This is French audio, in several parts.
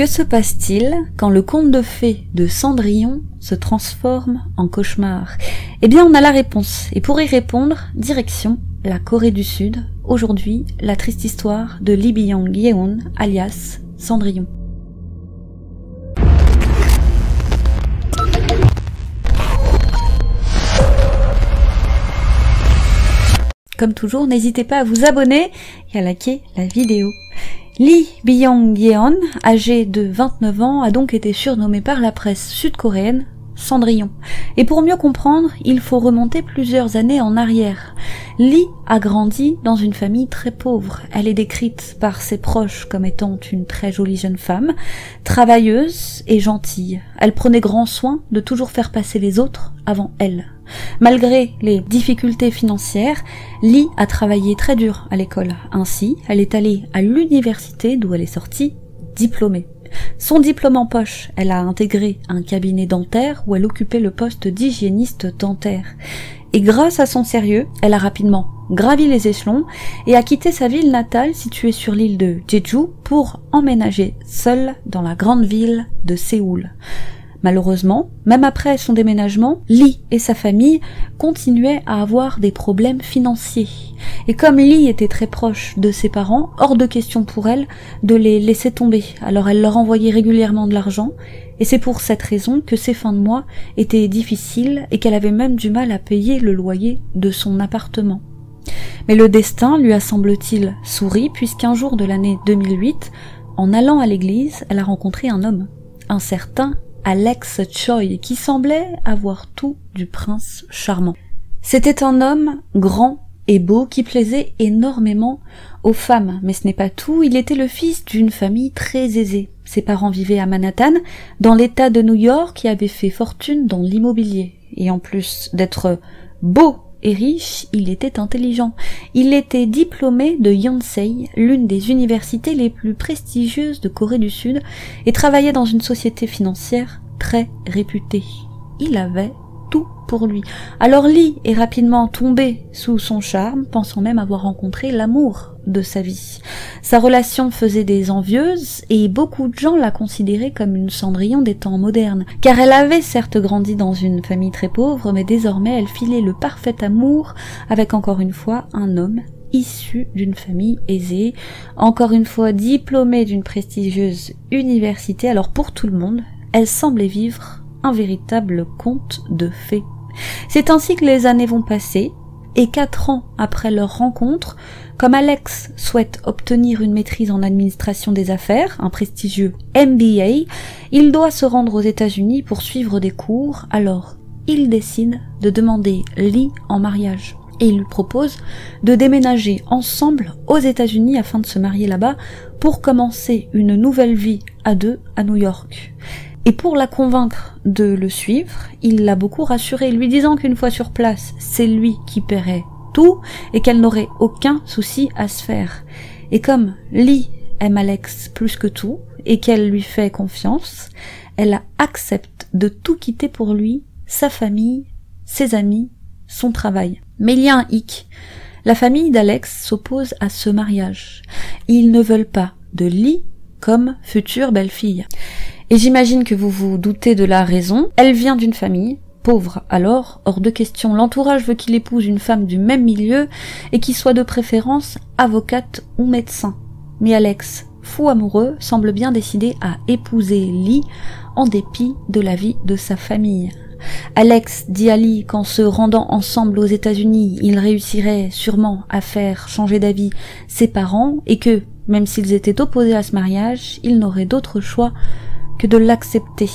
Que se passe-t-il quand le conte de fées de Cendrillon se transforme en cauchemar? Eh bien, on a la réponse. Et pour y répondre, direction la Corée du Sud. Aujourd'hui, la triste histoire de Lee Byung-yeon, alias Cendrillon. Comme toujours, n'hésitez pas à vous abonner et à liker la vidéo. Lee Byung-yeon, âgé de 29 ans, a donc été surnommé par la presse sud-coréenne Cendrillon. Et pour mieux comprendre, il faut remonter plusieurs années en arrière. Lee a grandi dans une famille très pauvre. Elle est décrite par ses proches comme étant une très jolie jeune femme, travailleuse et gentille. Elle prenait grand soin de toujours faire passer les autres avant elle. Malgré les difficultés financières, Lee a travaillé très dur à l'école. Ainsi, elle est allée à l'université d'où elle est sortie diplômée. Son diplôme en poche, elle a intégré un cabinet dentaire où elle occupait le poste d'hygiéniste dentaire. Et grâce à son sérieux, elle a rapidement gravi les échelons et a quitté sa ville natale située sur l'île de Jeju pour emménager seule dans la grande ville de Séoul. Malheureusement, même après son déménagement, Lee et sa famille continuaient à avoir des problèmes financiers. Et comme Lee était très proche de ses parents, hors de question pour elle de les laisser tomber. Alors elle leur envoyait régulièrement de l'argent, et c'est pour cette raison que ses fins de mois étaient difficiles et qu'elle avait même du mal à payer le loyer de son appartement. Mais le destin lui a, semble-t-il, souri, puisqu'un jour de l'année 2008, en allant à l'église, elle a rencontré un homme, un certain Alex Choi, qui semblait avoir tout du prince charmant. C'était un homme grand et beau qui plaisait énormément aux femmes, mais ce n'est pas tout, il était le fils d'une famille très aisée. Ses parents vivaient à Manhattan, dans l'état de New York, et avaient fait fortune dans l'immobilier. Et en plus d'être beau et riche, il était intelligent. Il était diplômé de Yonsei, l'une des universités les plus prestigieuses de Corée du Sud, et travaillait dans une société financière très réputée. Il avait tout pour lui. Alors Lee est rapidement tombé sous son charme, pensant même avoir rencontré l'amour de sa vie. Sa relation faisait des envieuses et beaucoup de gens la considéraient comme une Cendrillon des temps modernes, car elle avait certes grandi dans une famille très pauvre, mais désormais elle filait le parfait amour avec encore une fois un homme issu d'une famille aisée, encore une fois diplômée d'une prestigieuse université. Alors pour tout le monde, elle semblait vivre un véritable conte de fées. C'est ainsi que les années vont passer, et 4 ans après leur rencontre, comme Alex souhaite obtenir une maîtrise en administration des affaires, un prestigieux MBA, il doit se rendre aux États-Unis pour suivre des cours. Alors, il décide de demander Lee en mariage. Et il lui propose de déménager ensemble aux États-Unis afin de se marier là-bas pour commencer une nouvelle vie à deux à New York. Et pour la convaincre de le suivre, il l'a beaucoup rassurée, lui disant qu'une fois sur place, c'est lui qui paierait tout et qu'elle n'aurait aucun souci à se faire. Et comme Lee aime Alex plus que tout et qu'elle lui fait confiance, elle accepte de tout quitter pour lui, sa famille, ses amis, son travail. Mais il y a un hic. La famille d'Alex s'oppose à ce mariage. Ils ne veulent pas de Lee comme future belle-fille. Et j'imagine que vous vous doutez de la raison. Elle vient d'une famille pauvre, alors hors de question. L'entourage veut qu'il épouse une femme du même milieu et qui soit de préférence avocate ou médecin. Mais Alex, fou amoureux, semble bien décidé à épouser Lee en dépit de l'avis de sa famille. Alex dit à Lee qu'en se rendant ensemble aux États-Unis, il réussirait sûrement à faire changer d'avis ses parents et que, même s'ils étaient opposés à ce mariage, il n'aurait d'autre choix que de l'accepter.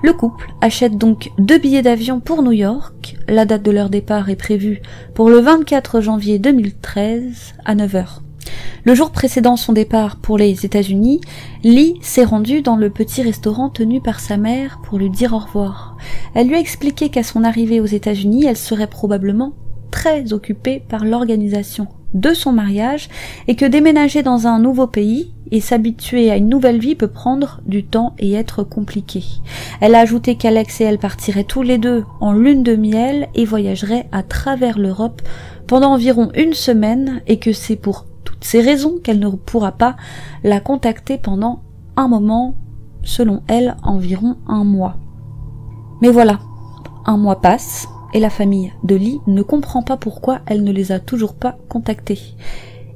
Le couple achète donc 2 billets d'avion pour New York. La date de leur départ est prévue pour le 24 janvier 2013 à 9h. Le jour précédant son départ pour les États-Unis, Lee s'est rendue dans le petit restaurant tenu par sa mère pour lui dire au revoir. Elle lui a expliqué qu'à son arrivée aux États-Unis, elle serait probablement très occupée par l'organisation de son mariage et que déménager dans un nouveau pays et s'habituer à une nouvelle vie peut prendre du temps et être compliqué. Elle a ajouté qu'Alex et elle partiraient tous les deux en lune de miel et voyageraient à travers l'Europe pendant environ 1 semaine et que c'est pour toutes ces raisons qu'elle ne pourra pas la contacter pendant un moment, selon elle, environ 1 mois. Mais voilà, 1 mois passe, et la famille de Lee ne comprend pas pourquoi elle ne les a toujours pas contactés.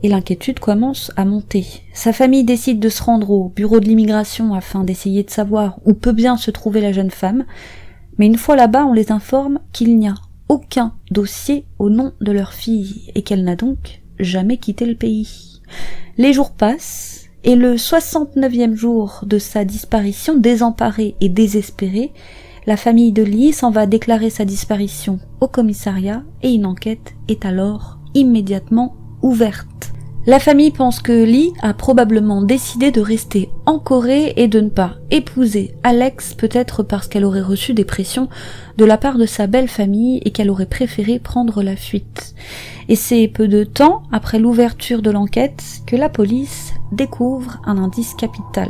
Et l'inquiétude commence à monter. Sa famille décide de se rendre au bureau de l'immigration afin d'essayer de savoir où peut bien se trouver la jeune femme, mais une fois là-bas, on les informe qu'il n'y a aucun dossier au nom de leur fille et qu'elle n'a donc jamais quitté le pays. Les jours passent, et le 69e jour de sa disparition, désemparée et désespérée, la famille de Lee s'en va déclarer sa disparition au commissariat et une enquête est alors immédiatement ouverte. La famille pense que Lee a probablement décidé de rester en Corée et de ne pas épouser Alex, peut-être parce qu'elle aurait reçu des pressions de la part de sa belle famille et qu'elle aurait préféré prendre la fuite. Et c'est peu de temps après l'ouverture de l'enquête que la police découvre un indice capital.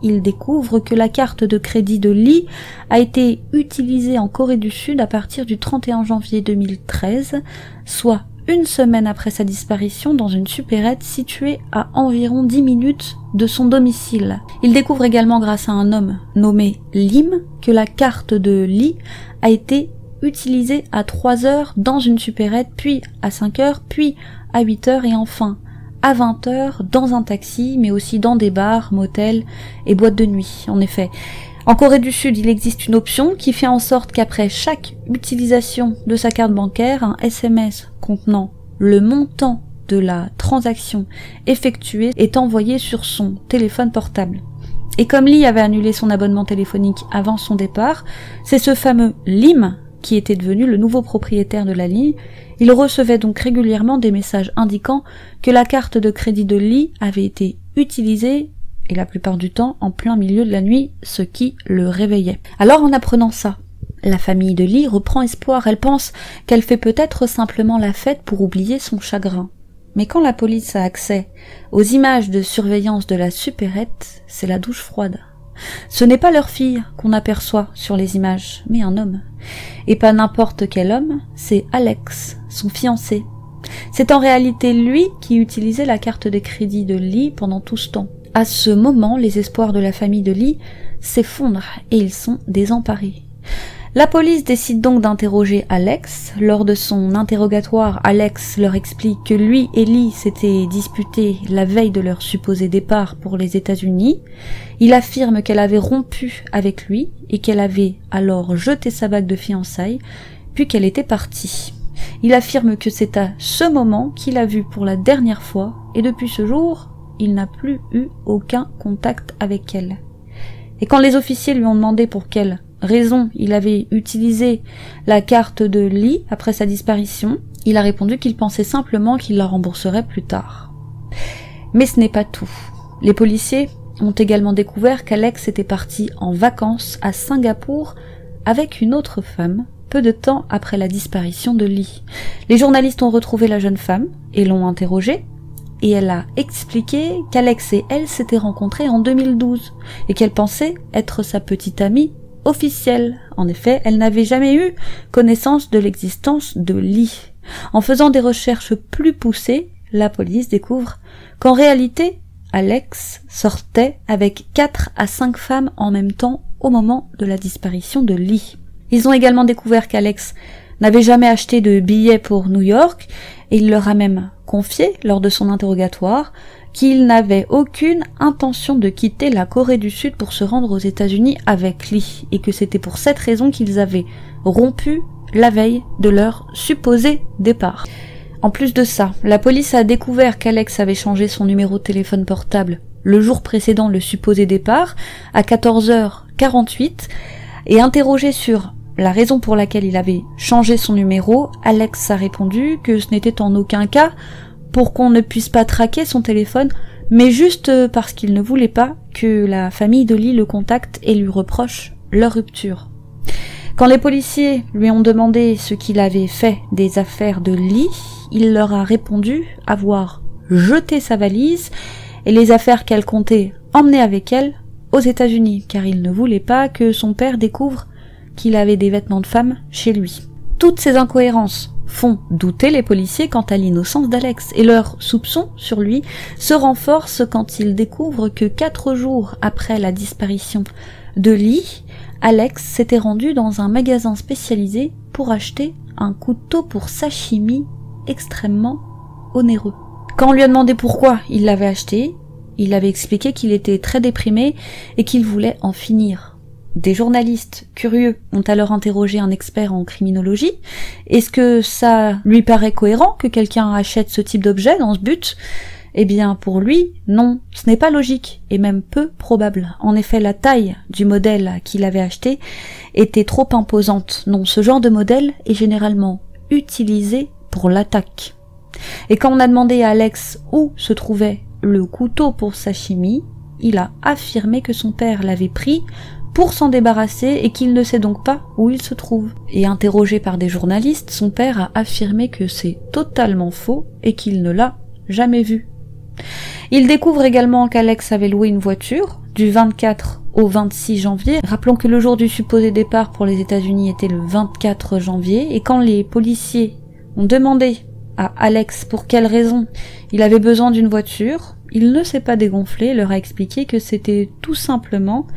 Il découvre que la carte de crédit de Lee a été utilisée en Corée du Sud à partir du 31 janvier 2013, soit 1 semaine après sa disparition dans une supérette située à environ 10 minutes de son domicile. Il découvre également grâce à un homme nommé Lim que la carte de Lee a été utilisée à 3 heures dans une supérette, puis à 5 heures, puis à 8 heures et enfin à 20 heures dans un taxi, mais aussi dans des bars, motels et boîtes de nuit. En effet, en Corée du Sud, il existe une option qui fait en sorte qu'après chaque utilisation de sa carte bancaire, un SMS contenant le montant de la transaction effectuée est envoyé sur son téléphone portable. Et comme Lee avait annulé son abonnement téléphonique avant son départ, c'est ce fameux Lim qui était devenu le nouveau propriétaire de la ligne. Il recevait donc régulièrement des messages indiquant que la carte de crédit de Lee avait été utilisée, et la plupart du temps en plein milieu de la nuit, ce qui le réveillait. Alors en apprenant ça, la famille de Lee reprend espoir, elle pense qu'elle fait peut-être simplement la fête pour oublier son chagrin. Mais quand la police a accès aux images de surveillance de la supérette, c'est la douche froide. Ce n'est pas leur fille qu'on aperçoit sur les images, mais un homme. Et pas n'importe quel homme, c'est Alex, son fiancé. C'est en réalité lui qui utilisait la carte de crédit de Lee pendant tout ce temps. À ce moment, les espoirs de la famille de Lee s'effondrent et ils sont désemparés. La police décide donc d'interroger Alex. Lors de son interrogatoire, Alex leur explique que lui et Lee s'étaient disputés la veille de leur supposé départ pour les États-Unis. Il affirme qu'elle avait rompu avec lui et qu'elle avait alors jeté sa bague de fiançailles, puis qu'elle était partie. Il affirme que c'est à ce moment qu'il l'a vue pour la dernière fois et depuis ce jour, il n'a plus eu aucun contact avec elle. Et quand les officiers lui ont demandé pour quelle raison il avait utilisé la carte de Lee après sa disparition, il a répondu qu'il pensait simplement qu'il la rembourserait plus tard. Mais ce n'est pas tout. Les policiers ont également découvert qu'Alex était parti en vacances à Singapour avec une autre femme, peu de temps après la disparition de Lee. Les journalistes ont retrouvé la jeune femme et l'ont interrogée, et elle a expliqué qu'Alex et elle s'étaient rencontrés en 2012 et qu'elle pensait être sa petite amie officielle. En effet, elle n'avait jamais eu connaissance de l'existence de Lee. En faisant des recherches plus poussées, la police découvre qu'en réalité, Alex sortait avec 4 à 5 femmes en même temps au moment de la disparition de Lee. Ils ont également découvert qu'Alex n'avait jamais acheté de billets pour New York et il leur a même confié lors de son interrogatoire qu'il n'avait aucune intention de quitter la Corée du Sud pour se rendre aux États-Unis avec Lee et que c'était pour cette raison qu'ils avaient rompu la veille de leur supposé départ. En plus de ça, la police a découvert qu'Alex avait changé son numéro de téléphone portable le jour précédant le supposé départ à 14h48 et interrogé sur la raison pour laquelle il avait changé son numéro, Alex a répondu que ce n'était en aucun cas pour qu'on ne puisse pas traquer son téléphone, mais juste parce qu'il ne voulait pas que la famille de Lee le contacte et lui reproche leur rupture. Quand les policiers lui ont demandé ce qu'il avait fait des affaires de Lee, il leur a répondu avoir jeté sa valise et les affaires qu'elle comptait emmener avec elle aux États-Unis, car il ne voulait pas que son père découvre qu'il avait des vêtements de femme chez lui. Toutes ces incohérences font douter les policiers quant à l'innocence d'Alex, et leur soupçon sur lui se renforce quand ils découvrent que 4 jours après la disparition de Lee, Alex s'était rendu dans un magasin spécialisé pour acheter un couteau pour sashimi extrêmement onéreux. Quand on lui a demandé pourquoi il l'avait acheté, il avait expliqué qu'il était très déprimé et qu'il voulait en finir. Des journalistes curieux ont alors interrogé un expert en criminologie. Est-ce que ça lui paraît cohérent que quelqu'un achète ce type d'objet dans ce but ? Eh bien, pour lui, non, ce n'est pas logique, et même peu probable. En effet, la taille du modèle qu'il avait acheté était trop imposante. Non, ce genre de modèle est généralement utilisé pour l'attaque. Et quand on a demandé à Alex où se trouvait le couteau pour sashimi, il a affirmé que son père l'avait pris pour s'en débarrasser et qu'il ne sait donc pas où il se trouve. Et interrogé par des journalistes, son père a affirmé que c'est totalement faux et qu'il ne l'a jamais vu. Il découvre également qu'Alex avait loué une voiture du 24 au 26 janvier. Rappelons que le jour du supposé départ pour les États-Unis était le 24 janvier, et quand les policiers ont demandé à Alex pour quelle raison il avait besoin d'une voiture, il ne s'est pas dégonflé, leur a expliqué que c'était tout simplement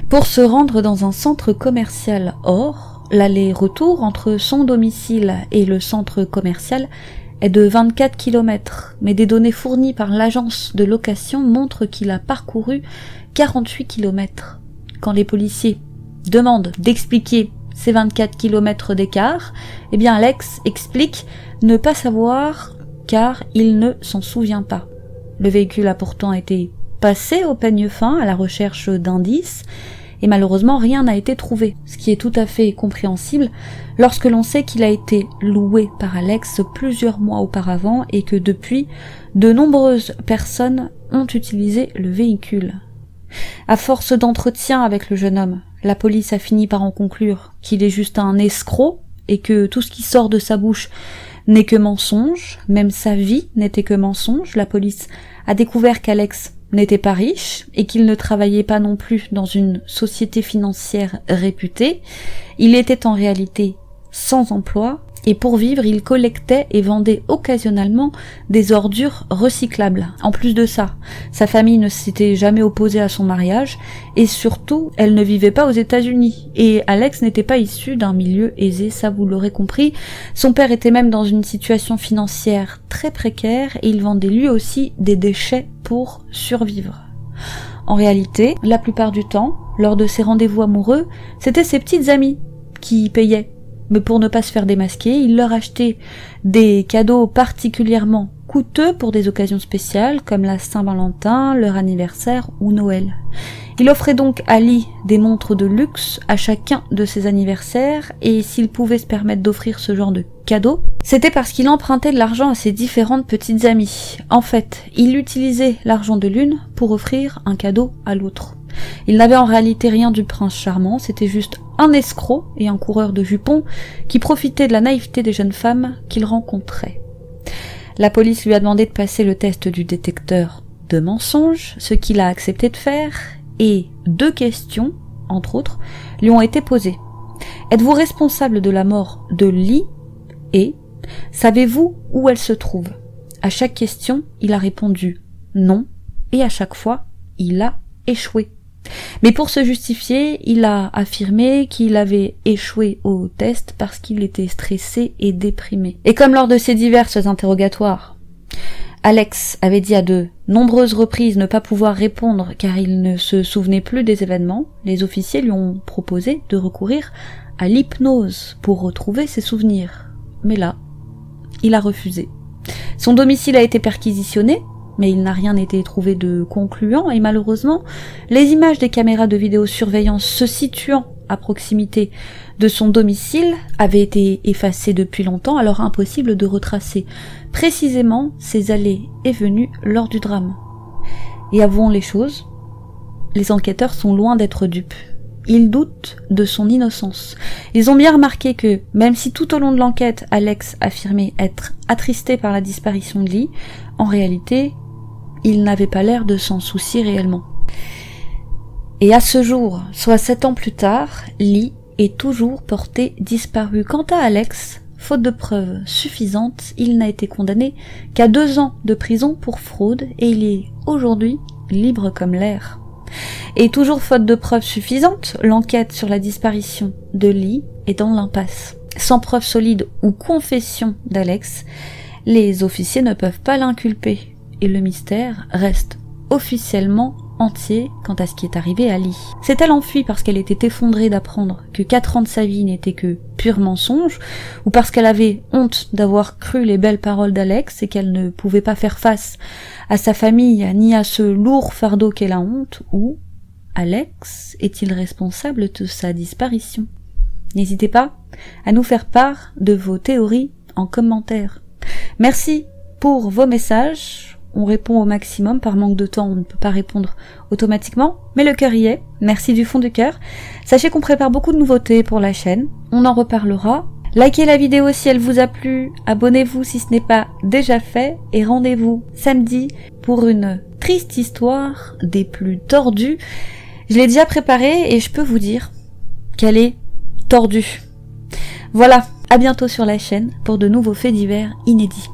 pour se rendre dans un centre commercial. Or, l'aller-retour entre son domicile et le centre commercial est de 24 km, mais des données fournies par l'agence de location montrent qu'il a parcouru 48 km. Quand les policiers demandent d'expliquer ces 24 km d'écart, eh bien Alex explique ne pas savoir car il ne s'en souvient pas. Le véhicule a pourtant été passé au peigne fin à la recherche d'indices, et malheureusement rien n'a été trouvé, ce qui est tout à fait compréhensible lorsque l'on sait qu'il a été loué par Alex plusieurs mois auparavant et que depuis, de nombreuses personnes ont utilisé le véhicule. À force d'entretien avec le jeune homme, la police a fini par en conclure qu'il est juste un escroc et que tout ce qui sort de sa bouche n'est que mensonge, même sa vie n'était que mensonge. La police a découvert qu'Alex n'était pas riche et qu'il ne travaillait pas non plus dans une société financière réputée. Il était en réalité sans emploi et pour vivre, il collectait et vendait occasionnellement des ordures recyclables. En plus de ça, sa famille ne s'était jamais opposée à son mariage et surtout, elle ne vivait pas aux États-Unis. Et Alex n'était pas issu d'un milieu aisé, ça vous l'aurez compris. Son père était même dans une situation financière très précaire et il vendait lui aussi des déchets pour survivre. En réalité, la plupart du temps, lors de ses rendez-vous amoureux, c'était ses petites amies qui payaient. Mais pour ne pas se faire démasquer, il leur achetait des cadeaux particulièrement coûteux pour des occasions spéciales comme la Saint-Valentin, leur anniversaire ou Noël. Il offrait donc à Lee des montres de luxe à chacun de ses anniversaires, et s'il pouvait se permettre d'offrir ce genre de cadeaux, c'était parce qu'il empruntait de l'argent à ses différentes petites amies. En fait, il utilisait l'argent de l'une pour offrir un cadeau à l'autre. Il n'avait en réalité rien du prince charmant, c'était juste un escroc et un coureur de jupons qui profitait de la naïveté des jeunes femmes qu'il rencontrait. La police lui a demandé de passer le test du détecteur de mensonges, ce qu'il a accepté de faire, et 2 questions, entre autres, lui ont été posées. Êtes-vous responsable de la mort de Lee? Et savez-vous où elle se trouve? À chaque question, il a répondu non, et à chaque fois, il a échoué. Mais pour se justifier, il a affirmé qu'il avait échoué au test parce qu'il était stressé et déprimé. Et comme lors de ces diverses interrogatoires, Alex avait dit à de nombreuses reprises ne pas pouvoir répondre car il ne se souvenait plus des événements, les officiers lui ont proposé de recourir à l'hypnose pour retrouver ses souvenirs. Mais là, il a refusé. Son domicile a été perquisitionné, mais il n'a rien été trouvé de concluant et malheureusement, les images des caméras de vidéosurveillance se situant à proximité de son domicile avaient été effacées depuis longtemps, alors impossible de retracer précisément ses allées et venues lors du drame. Et avouons les choses, les enquêteurs sont loin d'être dupes. Ils doutent de son innocence. Ils ont bien remarqué que, même si tout au long de l'enquête, Alex affirmait être attristé par la disparition de Lee, en réalité, il n'avait pas l'air de s'en soucier réellement. Et à ce jour, soit 7 ans plus tard, Lee est toujours porté disparu. Quant à Alex, faute de preuves suffisantes, il n'a été condamné qu'à 2 ans de prison pour fraude et il est aujourd'hui libre comme l'air. Et toujours faute de preuves suffisantes, l'enquête sur la disparition de Lee est dans l'impasse. Sans preuve solide ou confession d'Alex, les officiers ne peuvent pas l'inculper et le mystère reste officiellement entier quant à ce qui est arrivé à Lee. S'est-elle enfuie parce qu'elle était effondrée d'apprendre que 4 ans de sa vie n'étaient que pur mensonge, ou parce qu'elle avait honte d'avoir cru les belles paroles d'Alex et qu'elle ne pouvait pas faire face à sa famille ni à ce lourd fardeau qu'est la honte, ou Alex est-il responsable de sa disparition? N'hésitez pas à nous faire part de vos théories en commentaire. Merci pour vos messages. On répond au maximum, par manque de temps on ne peut pas répondre automatiquement, mais le cœur y est, merci du fond du cœur. Sachez qu'on prépare beaucoup de nouveautés pour la chaîne, on en reparlera. Likez la vidéo si elle vous a plu, abonnez-vous si ce n'est pas déjà fait, et rendez-vous samedi pour une triste histoire des plus tordues. Je l'ai déjà préparée et je peux vous dire qu'elle est tordue. Voilà, à bientôt sur la chaîne pour de nouveaux faits divers inédits.